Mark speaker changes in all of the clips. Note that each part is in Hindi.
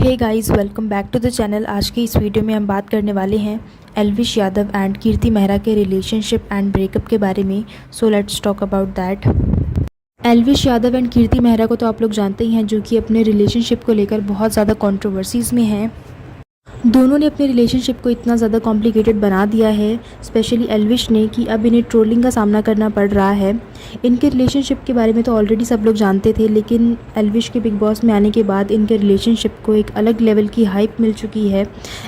Speaker 1: Hey guys, welcome back to the channel. आज की इस वीडियो में हम बात करने वाले हैं एल्विश यादव एंड कीर्ति मेहरा के रिलेशनशिप एंड ब्रेकअप के बारे में। So let's talk about that. Elvish Yadav and Kirti Mehra को तो आप लोग जानते ही हैं, जो कि अपने रिलेशनशिप को लेकर बहुत ज़्यादा कंट्रोवर्सीज़ में हैं। दोनों ने अपने रिलेशनशिप को इतना ज़्यादा कॉम्प्लिकेटेड बना दिया है, स्पेशली एल्विश ने, कि अब इन्हें ट्रोलिंग का सामना करना पड़ रहा है। इनके रिलेशनशिप के बारे में तो ऑलरेडी सब लोग जानते थे, लेकिन एल्विश के बिग बॉस में आने के बाद इनके रिलेशनशिप को एक अलग लेवल की हाइप मिल चुकी है।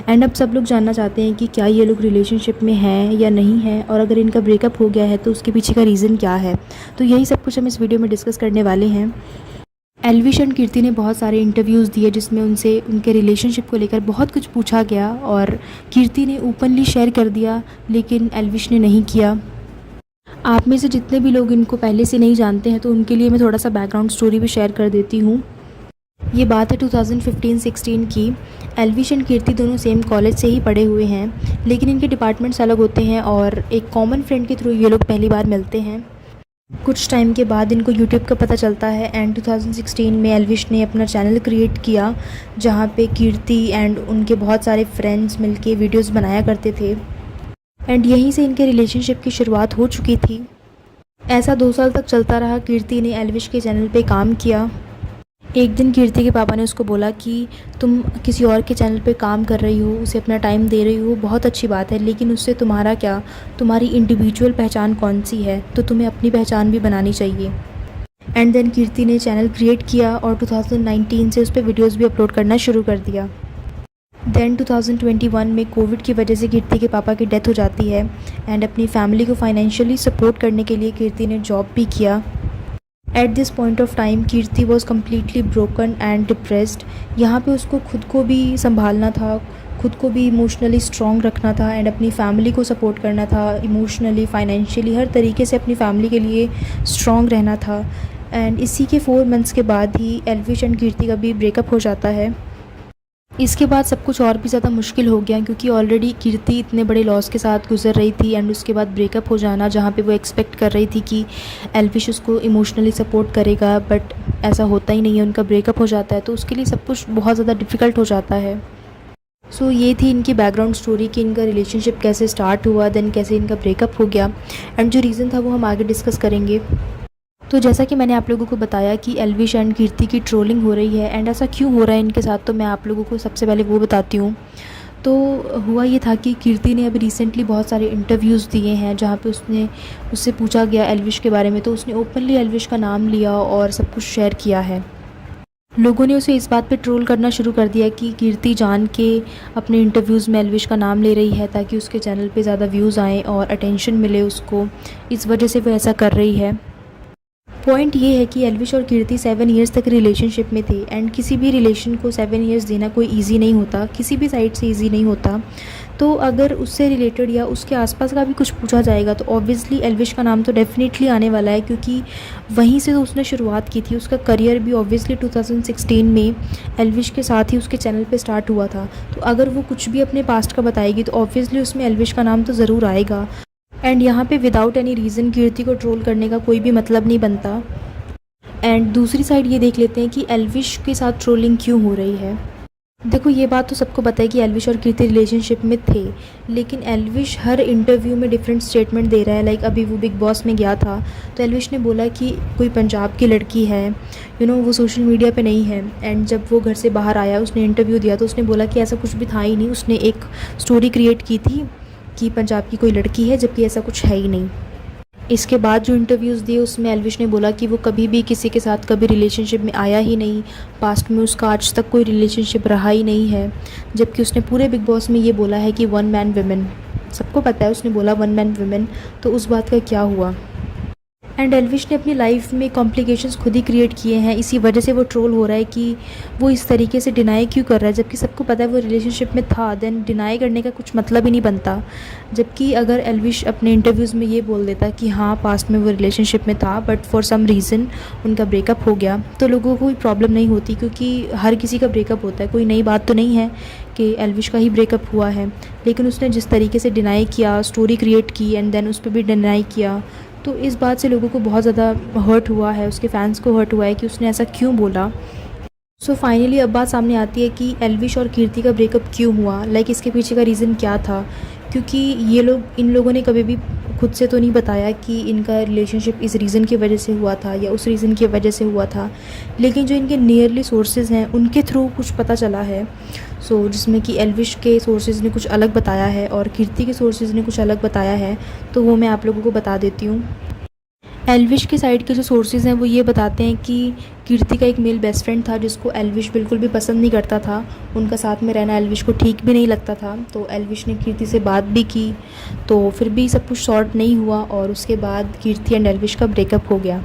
Speaker 1: एंड अब सब लोग जानना चाहते हैं कि क्या ये लोग रिलेशनशिप में हैं या नहीं हैं, और अगर इनका ब्रेकअप हो गया है तो उसके पीछे का रीज़न क्या है। तो यही सब कुछ हम इस वीडियो में डिस्कस करने वाले हैं। एल्विश एंड कीर्ति ने बहुत सारे इंटरव्यूज़ दिए जिसमें उनसे उनके रिलेशनशिप को लेकर बहुत कुछ पूछा गया, और कीर्ति ने ओपनली शेयर कर दिया, लेकिन एल्विश ने नहीं किया। आप में से जितने भी लोग इनको पहले से नहीं जानते हैं, तो उनके लिए मैं थोड़ा सा बैकग्राउंड स्टोरी भी शेयर कर देती हूँ। ये बात है 2015-16 की। एल्विश एंड कीर्ति दोनों सेम कॉलेज से ही पढ़े हुए हैं, लेकिन इनके डिपार्टमेंट्स अलग होते हैं, और एक कॉमन फ्रेंड के थ्रू ये लोग पहली बार मिलते हैं। कुछ टाइम के बाद इनको यूट्यूब का पता चलता है, एंड 2016 में एल्विश ने अपना चैनल क्रिएट किया, जहाँ पे कीर्ति एंड उनके बहुत सारे फ्रेंड्स मिलके वीडियोस बनाया करते थे। एंड यहीं से इनके रिलेशनशिप की शुरुआत हो चुकी थी। ऐसा 2 साल तक चलता रहा। कीर्ति ने एल्विश के चैनल पे काम किया। एक दिन कीर्ति के पापा ने उसको बोला कि तुम किसी और के चैनल पे काम कर रही हो, उसे अपना टाइम दे रही हो, बहुत अच्छी बात है, लेकिन उससे तुम्हारा क्या, तुम्हारी इंडिविजुअल पहचान कौन सी है, तो तुम्हें अपनी पहचान भी बनानी चाहिए। एंड देन कीर्ति ने चैनल क्रिएट किया और 2019 से उस पर वीडियोज़ भी अपलोड करना शुरू कर दिया। देन 2021 में कोविड की वजह से कीर्ति के पापा की डेथ हो जाती है, एंड अपनी फैमिली को फाइनेंशियली सपोर्ट करने के लिए कीर्ति ने जॉब भी किया। At this point of time Kirti was completely broken and depressed. यहाँ पे उसको खुद को भी संभालना था, खुद को भी इमोशनली स्ट्रॉन्ग रखना था, एंड अपनी फैमिली को सपोर्ट करना था, इमोशनली, फाइनेंशियली, हर तरीके से अपनी फैमिली के लिए स्ट्रॉन्ग रहना था। एंड इसी के 4 मंथ्स के बाद ही एल्विश एंड कीर्ति का भी ब्रेकअप हो जाता है। इसके बाद सब कुछ और भी ज़्यादा मुश्किल हो गया, क्योंकि ऑलरेडी कीर्ति इतने बड़े लॉस के साथ गुजर रही थी, एंड उसके बाद ब्रेकअप हो जाना, जहाँ पे वो एक्सपेक्ट कर रही थी कि एल्विश उसको इमोशनली सपोर्ट करेगा, बट ऐसा होता ही नहीं है, उनका ब्रेकअप हो जाता है। तो उसके लिए सब कुछ बहुत ज़्यादा डिफ़िकल्ट हो जाता है। सो ये थी इनकी बैकग्राउंड स्टोरी कि इनका रिलेशनशिप कैसे स्टार्ट हुआ, देन कैसे इनका ब्रेकअप हो गया, एंड जो रीज़न था वो हम आगे डिस्कस करेंगे। तो जैसा कि मैंने आप लोगों को बताया कि एल्विश एंड कीर्ति की ट्रोलिंग हो रही है, एंड ऐसा क्यों हो रहा है इनके साथ, तो मैं आप लोगों को सबसे पहले वो बताती हूँ। तो हुआ ये था कि कीर्ति ने अभी रिसेंटली बहुत सारे इंटरव्यूज़ दिए हैं, जहाँ पे उससे पूछा गया एल्विश के बारे में, तो उसने ओपनली एल्विश का नाम लिया और सब कुछ शेयर किया है। लोगों ने उसे इस बात पे ट्रोल करना शुरू कर दिया कि कीर्ति जान के अपने इंटरव्यूज़ में एल्विश का नाम ले रही है, ताकि उसके चैनल पे ज़्यादा व्यूज़ आएँ और अटेंशन मिले उसको, इस वजह से वो ऐसा कर रही है। पॉइंट ये है कि एल्विश और कीर्ति 7 इयर्स तक रिलेशनशिप में थे, एंड किसी भी रिलेशन को 7 इयर्स देना कोई इजी नहीं होता, किसी भी साइड से इजी नहीं होता। तो अगर उससे रिलेटेड या उसके आसपास का भी कुछ पूछा जाएगा, तो ऑब्वियसली एल्विश का नाम तो डेफिनेटली आने वाला है, क्योंकि वहीं से तो उसने शुरुआत की थी। उसका करियर भी ऑब्वियसली 2016 में एल्विश के साथ ही उसके चैनल पे स्टार्ट हुआ था। तो अगर वो कुछ भी अपने पास्ट का बताएगी, तो ऑब्वियसली उसमें एल्विश का नाम तो ज़रूर आएगा। एंड यहाँ पे विदाउट एनी रीज़न कीर्ति को ट्रोल करने का कोई भी मतलब नहीं बनता। एंड दूसरी साइड ये देख लेते हैं कि एल्विश के साथ ट्रोलिंग क्यों हो रही है। देखो, ये बात तो सबको पता है कि एल्विश और कीर्ति रिलेशनशिप में थे, लेकिन एल्विश हर इंटरव्यू में डिफरेंट स्टेटमेंट दे रहा है। लाइक अभी वो बिग बॉस में गया था, तो एल्विश ने बोला कि कोई पंजाब की लड़की है, वो सोशल मीडिया पे नहीं है। एंड जब वो घर से बाहर आया, उसने इंटरव्यू दिया, तो उसने बोला कि ऐसा कुछ भी था ही नहीं। उसने एक स्टोरी क्रिएट की थी कि पंजाब की कोई लड़की है, जबकि ऐसा कुछ है ही नहीं। इसके बाद जो इंटरव्यूज़ दिए, उसमें एल्विश ने बोला कि वो कभी भी किसी के साथ कभी रिलेशनशिप में आया ही नहीं, पास्ट में उसका आज तक कोई रिलेशनशिप रहा ही नहीं है। जबकि उसने पूरे बिग बॉस में ये बोला है कि 1 मैन वुमेन, सबको पता है उसने बोला 1 मैन वुमेन, तो उस बात का क्या हुआ। एंड एल्विश ने अपनी लाइफ में कॉम्प्लिकेशंस खुद ही क्रिएट किए हैं, इसी वजह से वो ट्रोल हो रहा है कि वो इस तरीके से डिनाई क्यों कर रहा है, जबकि सबको पता है वो रिलेशनशिप में था। देन डिनाई करने का कुछ मतलब ही नहीं बनता। जबकि अगर एल्विश अपने इंटरव्यूज़ में ये बोल देता कि हाँ, पास्ट में वो रिलेशनशिप में था, बट फॉर सम रीज़न उनका ब्रेकअप हो गया, तो लोगों को कोई प्रॉब्लम नहीं होती, क्योंकि हर किसी का ब्रेकअप होता है। कोई नई बात तो नहीं है कि एल्विश का ही ब्रेकअप हुआ है। लेकिन उसने जिस तरीके से डिनाई किया, स्टोरी क्रिएट की, एंड देन उस पर भी डिनाई किया, तो इस बात से लोगों को बहुत ज़्यादा हर्ट हुआ है, उसके फैंस को हर्ट हुआ है कि उसने ऐसा क्यों बोला। सो फाइनली अब बात सामने आती है कि एल्विश और कीर्ति का ब्रेकअप क्यों हुआ, लाइक इसके पीछे का रीज़न क्या था। क्योंकि इन लोगों ने कभी भी खुद से तो नहीं बताया कि इनका रिलेशनशिप इस रीज़न की वजह से हुआ था या उस रीज़न की वजह से हुआ था, लेकिन जो इनके नियरली सोर्सेज हैं उनके थ्रू कुछ पता चला है। सो जिसमें कि एल्विश के सोर्सेज ने कुछ अलग बताया है और कीर्ति के सोर्सेज ने कुछ अलग बताया है, तो वो मैं आप लोगों को बता देती हूँ। एल्विश की साइड के जो सोर्सेज हैं वो ये बताते हैं कि कीर्ति का एक मेल बेस्ट फ्रेंड था जिसको एल्विश बिल्कुल भी पसंद नहीं करता था। उनका साथ में रहना एल्विश को ठीक भी नहीं लगता था। तो एल्विश ने कीर्ति से बात भी की, तो फिर भी सब कुछ सॉर्ट नहीं हुआ और उसके बाद कीर्ति एंड एल्विश का ब्रेकअप हो गया।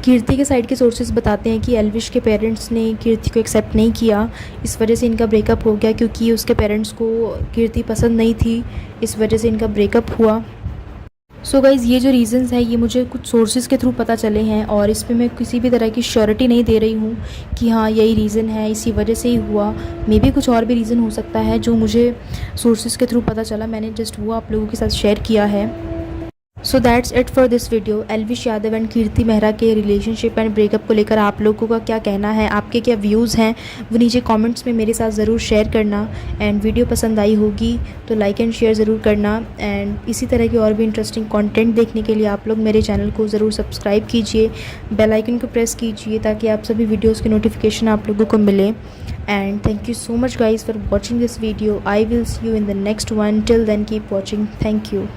Speaker 1: कीर्ति के साइड के सोर्सेज बताते हैं कि एल्विश के पेरेंट्स ने कीर्ति को एक्सेप्ट नहीं किया, इस वजह से इनका ब्रेकअप हो गया। क्योंकि उसके पेरेंट्स को कीर्ति पसंद नहीं थी, इस वजह से इनका ब्रेकअप हुआ। सो गाइज़, ये जो रीज़न्स हैं ये मुझे कुछ सोर्सेज़ के थ्रू पता चले हैं और इस पे मैं किसी भी तरह की श्योरिटी नहीं दे रही हूँ कि हाँ यही रीज़न है, इसी वजह से ही हुआ। मे बी कुछ और भी रीज़न हो सकता है जो मुझे सोर्सेज़ के थ्रू पता चला, मैंने जस्ट वो आप लोगों के साथ शेयर किया है। So that's it for this video. Elvish Yadav and Kirti Mehra के रिलेशनशिप एंड ब्रेकअप को लेकर आप लोगों का क्या कहना है, आपके क्या व्यूज़ हैं, वो नीचे कमेंट्स में मेरे साथ ज़रूर शेयर करना। एंड वीडियो पसंद आई होगी तो लाइक एंड शेयर ज़रूर करना। एंड इसी तरह की और भी इंटरेस्टिंग कंटेंट देखने के लिए आप लोग मेरे चैनल को ज़रूर सब्सक्राइब कीजिए, बेल आइकन को प्रेस कीजिए ताकि आप सभी वीडियोज़ की नोटिफिकेशन आप लोगों को मिले। And thank you so much guys for watching this video. I will see you in the next one. Till then, keep watching. Thank you.